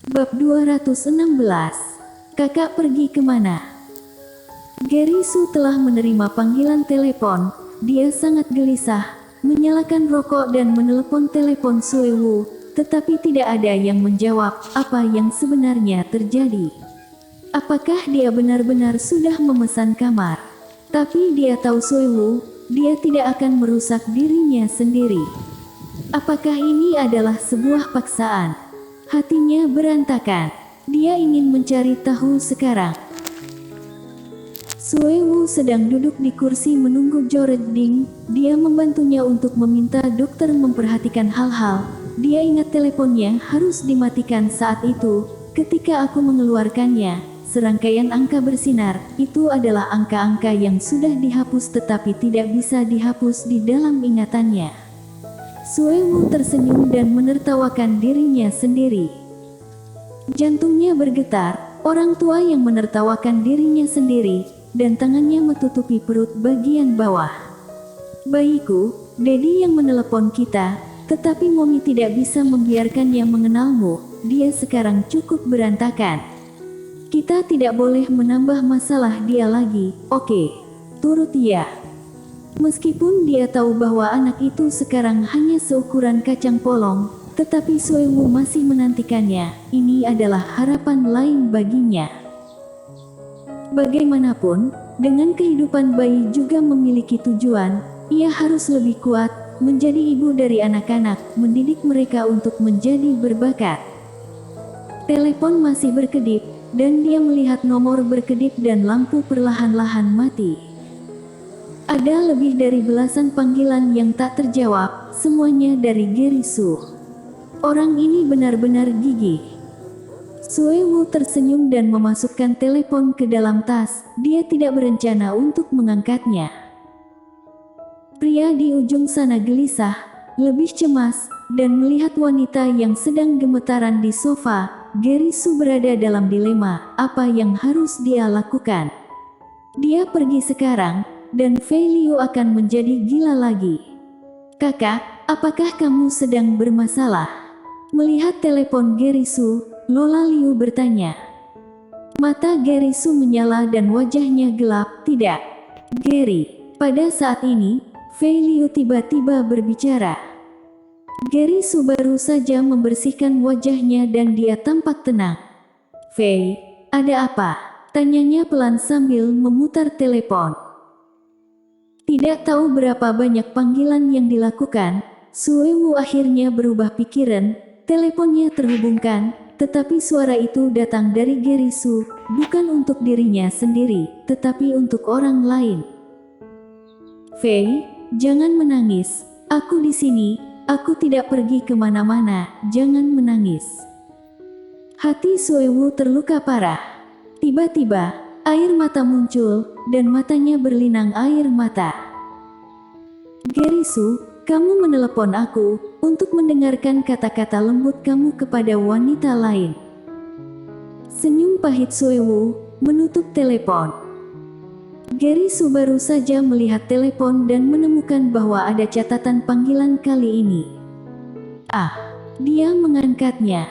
Bab 216. Kakak pergi kemana? Gary Su telah menerima panggilan telepon. Dia sangat gelisah, menyalakan rokok dan menelepon telepon Sue Wu, tetapi tidak ada yang menjawab apa yang sebenarnya terjadi. Apakah dia benar-benar sudah memesan kamar? Tapi dia tahu Sue Wu, dia tidak akan merusak dirinya sendiri. Apakah ini adalah sebuah paksaan? Hatinya berantakan. Dia ingin mencari tahu sekarang. Sue Wu sedang duduk di kursi menunggu Jared Ding. Dia membantunya untuk meminta dokter memperhatikan hal-hal. Dia ingat teleponnya harus dimatikan saat itu. Ketika aku mengeluarkannya, serangkaian angka bersinar. Itu adalah angka-angka yang sudah dihapus tetapi tidak bisa dihapus di dalam ingatannya. Sue Wu tersenyum dan menertawakan dirinya sendiri. Jantungnya bergetar, orang tua yang menertawakan dirinya sendiri, dan tangannya menutupi perut bagian bawah. Bayiku, Daddy yang menelepon kita, tetapi Mommy tidak bisa membiarkannya mengenalmu. Dia sekarang cukup berantakan. Kita tidak boleh menambah masalah dia lagi, oke? Turut ya. Meskipun dia tahu bahwa anak itu sekarang hanya seukuran kacang polong, tetapi Sue Wu masih menantikannya. Ini adalah harapan lain baginya. Bagaimanapun, dengan kehidupan bayi juga memiliki tujuan, ia harus lebih kuat, menjadi ibu dari anak-anak, mendidik mereka untuk menjadi berbakat. Telepon masih berkedip, dan dia melihat nomor berkedip dan lampu perlahan-lahan mati. Ada lebih dari belasan panggilan yang tak terjawab, semuanya dari Gary Su. Orang ini benar-benar gigih. Sue Wu tersenyum dan memasukkan telepon ke dalam tas. Dia tidak berencana untuk mengangkatnya. Pria di ujung sana gelisah, lebih cemas, dan melihat wanita yang sedang gemetaran di sofa. Gary Su berada dalam dilema, apa yang harus dia lakukan. Dia pergi sekarang, dan Fei Liu akan menjadi gila lagi. Kakak, apakah kamu sedang bermasalah? Melihat telepon Gary Su, Lola Liu bertanya. Mata Gary Su menyala dan wajahnya gelap. Tidak, Gary. Pada saat ini, Fei Liu tiba-tiba berbicara. Gary Su baru saja membersihkan wajahnya dan dia tampak tenang. Fei, ada apa? Tanyanya pelan sambil memutar telepon. Tidak tahu berapa banyak panggilan yang dilakukan, Sue Wu akhirnya berubah pikiran. Teleponnya terhubungkan, tetapi suara itu datang dari Gary Su, bukan untuk dirinya sendiri, tetapi untuk orang lain. Fei, jangan menangis. Aku di sini, aku tidak pergi kemana-mana, jangan menangis. Hati Sue Wu terluka parah. Tiba-tiba, air mata muncul, dan matanya berlinang air mata. Gary Su, kamu menelepon aku, untuk mendengarkan kata-kata lembut kamu kepada wanita lain. Senyum pahit Sue Wu, menutup telepon. Gary Su baru saja melihat telepon dan menemukan bahwa ada catatan panggilan kali ini. Dia mengangkatnya.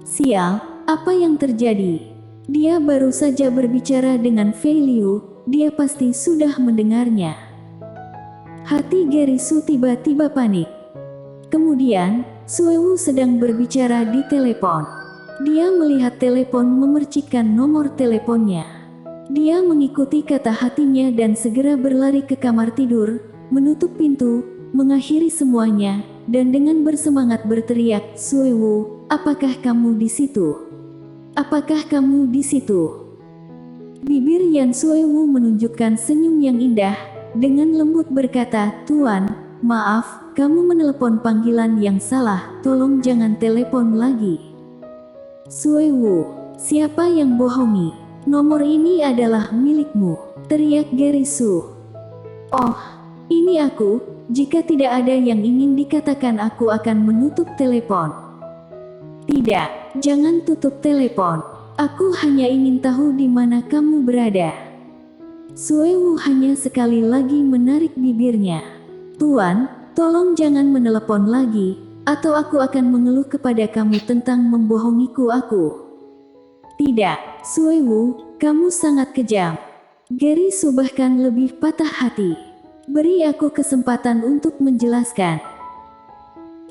Sial, apa yang terjadi? Dia baru saja berbicara dengan Fei Liu, dia pasti sudah mendengarnya. Hati Gary Su tiba-tiba panik. Kemudian, Sue Wu sedang berbicara di telepon. Dia melihat telepon memercikkan nomor teleponnya. Dia mengikuti kata hatinya dan segera berlari ke kamar tidur, menutup pintu, mengakhiri semuanya, dan dengan bersemangat berteriak, Sue Wu, apakah kamu di situ? Apakah kamu di situ? Bibir Yan Sue Wu menunjukkan senyum yang indah, dengan lembut berkata, Tuan, maaf, kamu menelepon panggilan yang salah, tolong jangan telepon lagi. Sue Wu, siapa yang bohongi? Nomor ini adalah milikmu, teriak Gary Su. Oh, ini aku, jika tidak ada yang ingin dikatakan aku akan menutup telepon. Tidak, jangan tutup telepon. Aku hanya ingin tahu di mana kamu berada. Sue Wu hanya sekali lagi menarik bibirnya. Tuan, tolong jangan menelepon lagi. Atau aku akan mengeluh kepada kamu tentang membohongiku aku. Tidak, Suewu, kamu sangat kejam. Gary Su bahkan lebih patah hati. Beri aku kesempatan untuk menjelaskan.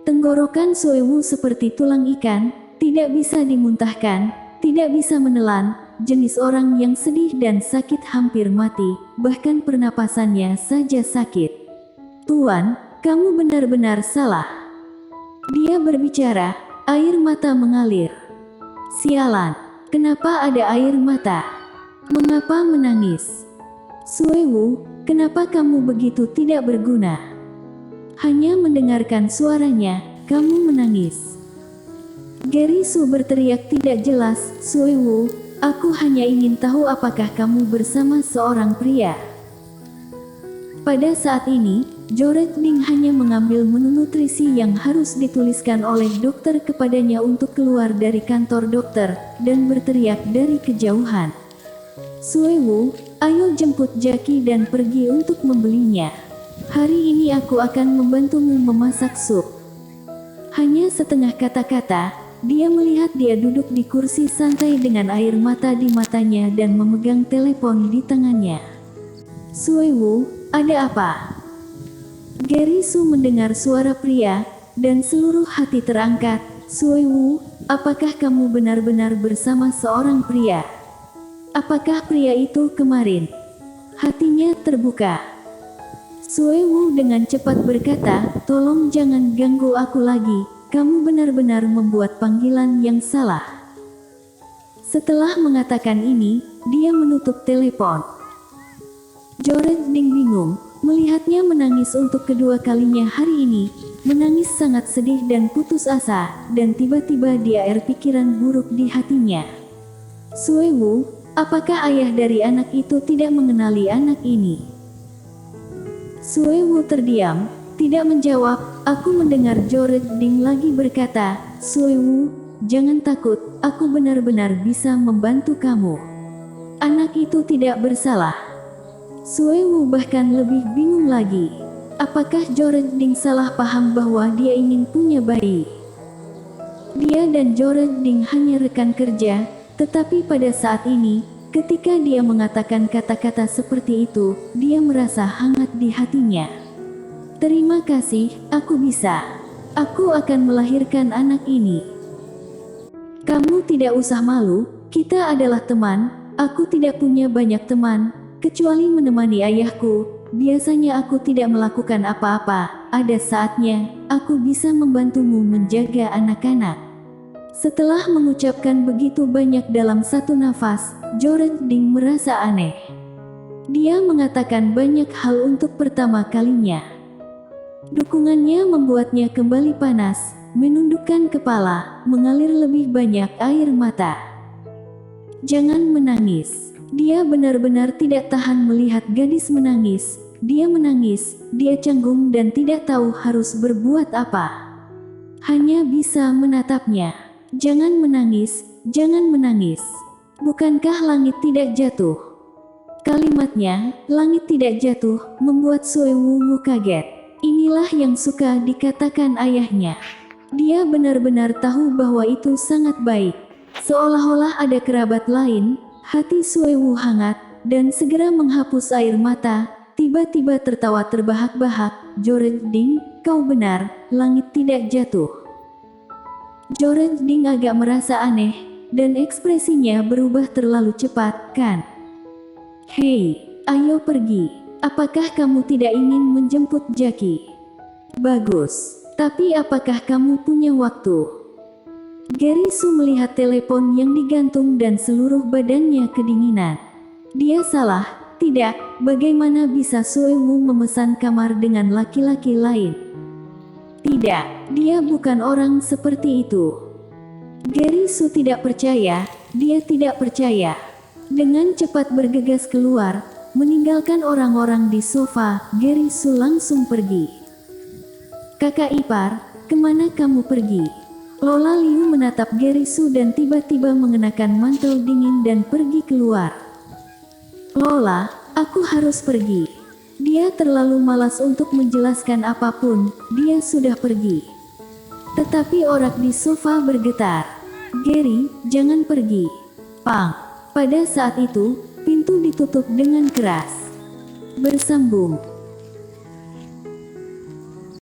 Tenggorokan Suewu seperti tulang ikan, tidak bisa dimuntahkan, tidak bisa menelan, jenis orang yang sedih dan sakit hampir mati, bahkan pernapasannya saja sakit. Tuan, kamu benar-benar salah. Dia berbicara, air mata mengalir. Sialan, kenapa ada air mata? Mengapa menangis? Suewu, kenapa kamu begitu tidak berguna? Hanya mendengarkan suaranya, kamu menangis. Gary Su berteriak tidak jelas, Suewu, aku hanya ingin tahu apakah kamu bersama seorang pria. Pada saat ini, Joret Ding hanya mengambil menu nutrisi yang harus dituliskan oleh dokter kepadanya untuk keluar dari kantor dokter, dan berteriak dari kejauhan. Suewu, ayo jemput Jackie dan pergi untuk membelinya. Hari ini aku akan membantumu memasak sup. Hanya setengah kata-kata, dia melihat dia duduk di kursi santai dengan air mata di matanya dan memegang telepon di tangannya. Suewu, ada apa? Gary Su mendengar suara pria, dan seluruh hati terangkat. Suewu, apakah kamu benar-benar bersama seorang pria? Apakah pria itu kemarin? Hatinya terbuka. Suewu dengan cepat berkata, tolong jangan ganggu aku lagi, kamu benar-benar membuat panggilan yang salah. Setelah mengatakan ini, dia menutup telepon. Joret Ding bingung, melihatnya menangis untuk kedua kalinya hari ini, menangis sangat sedih dan putus asa, dan tiba-tiba dia pikiran buruk di hatinya. Suewu, apakah ayah dari anak itu tidak mengenali anak ini? Suewu terdiam, tidak menjawab. Aku mendengar Joret Ding lagi berkata, Suewu, jangan takut, aku benar-benar bisa membantu kamu. Anak itu tidak bersalah. Suewu bahkan lebih bingung lagi. Apakah Joret Ding salah paham bahwa dia ingin punya bayi? Dia dan Joret Ding hanya rekan kerja, tetapi pada saat ini, ketika dia mengatakan kata-kata seperti itu, dia merasa hangat di hatinya. Terima kasih, aku bisa. Aku akan melahirkan anak ini. Kamu tidak usah malu, kita adalah teman, aku tidak punya banyak teman. Kecuali menemani ayahku, biasanya aku tidak melakukan apa-apa, ada saatnya, aku bisa membantumu menjaga anak-anak. Setelah mengucapkan begitu banyak dalam satu nafas, Joret Ding merasa aneh. Dia mengatakan banyak hal untuk pertama kalinya. Dukungannya membuatnya kembali panas, menundukkan kepala, mengalir lebih banyak air mata. Jangan menangis. Dia benar-benar tidak tahan melihat gadis menangis. Dia menangis, dia canggung dan tidak tahu harus berbuat apa. Hanya bisa menatapnya. Jangan menangis, jangan menangis. Bukankah langit tidak jatuh? Kalimatnya, langit tidak jatuh, membuat Suewu kaget. Inilah yang suka dikatakan ayahnya. Dia benar-benar tahu bahwa itu sangat baik. Seolah-olah ada kerabat lain. Hati Suewu hangat, dan segera menghapus air mata, tiba-tiba tertawa terbahak-bahak. Joret Ding, kau benar, langit tidak jatuh. Joret Ding agak merasa aneh, dan ekspresinya berubah terlalu cepat, kan? Hei, ayo pergi. Apakah kamu tidak ingin menjemput Jackie? Bagus, tapi apakah kamu punya waktu? Gary Su melihat telepon yang digantung dan seluruh badannya kedinginan. Dia salah, tidak, bagaimana bisa Suewu memesan kamar dengan laki-laki lain? Tidak, dia bukan orang seperti itu. Gary Su tidak percaya, dia tidak percaya. Dengan cepat bergegas keluar, meninggalkan orang-orang di sofa, Gary Su langsung pergi. Kakak ipar, kemana kamu pergi? Lola Liu menatap Gary Su dan tiba-tiba mengenakan mantel dingin dan pergi keluar. Lola, aku harus pergi. Dia terlalu malas untuk menjelaskan apapun, dia sudah pergi. Tetapi orak di sofa bergetar. "Gary, jangan pergi." Pang. Pada saat itu, pintu ditutup dengan keras. Bersambung.